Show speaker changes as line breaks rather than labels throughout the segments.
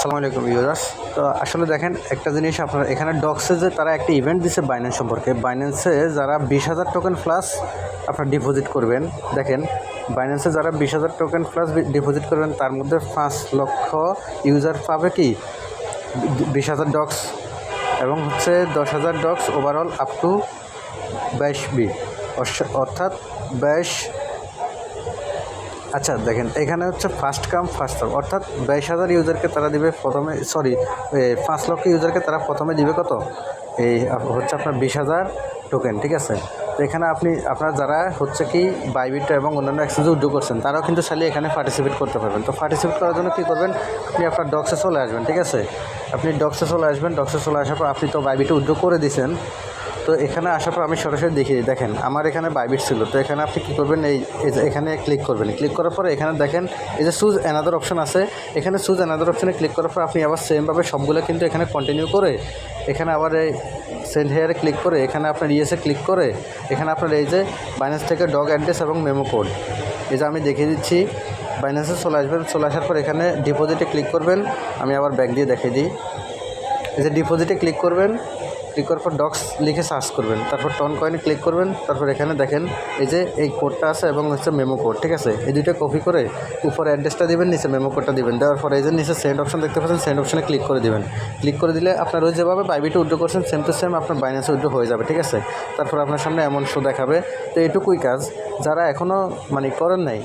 আসসালামু আলাইকুম ভিউয়ার্স। তো আসলে দেখেন একটা জিনিস, আপনার এখানে ডক্সে যে তারা একটা ইভেন্ট দিছে বাইন্যান্স সম্পর্কে। বাইন্যান্সে যারা 20,000 টোকেন প্লাস আপনার ডিপোজিট করবেন, দেখেন বাইন্যান্সে যারা 20,000 টোকেন প্লাস ডিপোজিট করবেন তার মধ্যে 5 লক্ষ ইউজার পাবে কি 20,000 ডক্স, এবং হচ্ছে 10,000 ডক্স ওভারঅল আপ টু 22 অর্থাৎ 22। আচ্ছা দেখেন এখানে হচ্ছে ফার্স্ট কাম ফার্স্ট সার্ভ, অর্থাৎ 22,000 ইউজারকে তারা দিবে প্রথমে, 5 লক্ষ ইউজারকে তারা প্রথমে দিবে কত, এই হচ্ছে আপনার 20,000 টোকেন, ঠিক আছে। তো এখানে আপনারা যারা হচ্ছে কি বাইবিট এবং অন্যান্য এক্সচেঞ্জে উইথড্র করছেন তারাও কিন্তু চাইলে এখানে পার্টিসিপেট করতে পারবেন। তো পার্টিসিপেট করার জন্য কী করবেন, আপনি আপনার ডক্সে চলে আসবেন, ঠিক আছে। আপনি ডক্সে চলে আসবেন, ডক্সে চলে আসার পর আপনি তো বাইবিটে উইথড্র করে দিয়েছেন। তো এখানে আসার পর আমি সরাসরি দেখিয়ে দিই। দেখেন আমার এখানে বাইবিট ছিল, তো এখানে আপনি কী করবেন, এই যে এখানে ক্লিক করবেন। ক্লিক করার পরে এখানে দেখেন এই যে চুজ অ্যানাদার অপশন আছে, এখানে চুজ অ্যানাদার অপশনে ক্লিক করার পর আপনি আবার সেমভাবে সবগুলো কিন্তু এখানে কন্টিনিউ করে এখানে আবার এই সেন্ড হেয়ারে ক্লিক করে এখানে আপনার ইয়েসে ক্লিক করে এখানে আপনার এই যে বাইন্যান্স থেকে ডগ অ্যাড্রেস এবং মেমো কোড, এই যে আমি দেখিয়ে দিচ্ছি। বাইন্যান্সে চলে আসবেন, চলে আসার পর এখানে ডিপোজিটে ক্লিক করবেন। আমি আবার ব্যাক দিয়ে দেখিয়ে দিই। এই যে ডিপোজিটে ক্লিক করবেন, ক্লিক করার পর ডক্স লিখে সার্চ করবেন, তারপর টন কয়েনে ক্লিক করবেন। তারপর এখানে দেখেন এই যে এই কোডটা আছে এবং হচ্ছে মেমো কোড, ঠিক আছে। এই দুইটা কপি করে উপরে অ্যাড্রেসটা দিবেন, নিচে মেমো কোডটা দিবেন। দেওয়ার পরে এই যে নিচে সেন্ড অপশন দেখতে পাচ্ছেন, সেন্ড অপশনে ক্লিক করে দিবেন। ক্লিক করে দিলে আপনার ওই যেভাবে বাইবিটে উইথড্র করছেন সেম টু সেম আপনার বাইন্যান্সে উইথড্র হয়ে যাবে, ঠিক আছে। তারপর আপনার সামনে এমন শো দেখাবে। তো এটুকুই কাজ। যারা এখনও করেন নাই,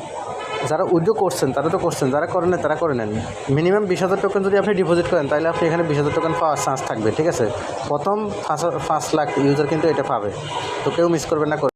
যারা উইথড্র করছেন তারা তো করছেন, যারা করেন না তারা করে নেন। মিনিমাম 20,000 টোকেন যদি আপনি ডিপোজিট করেন তাহলে আপনি এখানে 20,000 টোকেন পাওয়ার চান্স থাকবে, ঠিক আছে। প্রথম 5 লাখ ইউজার কিন্তু এটা পাবে, তো কেউ মিস করবেন না।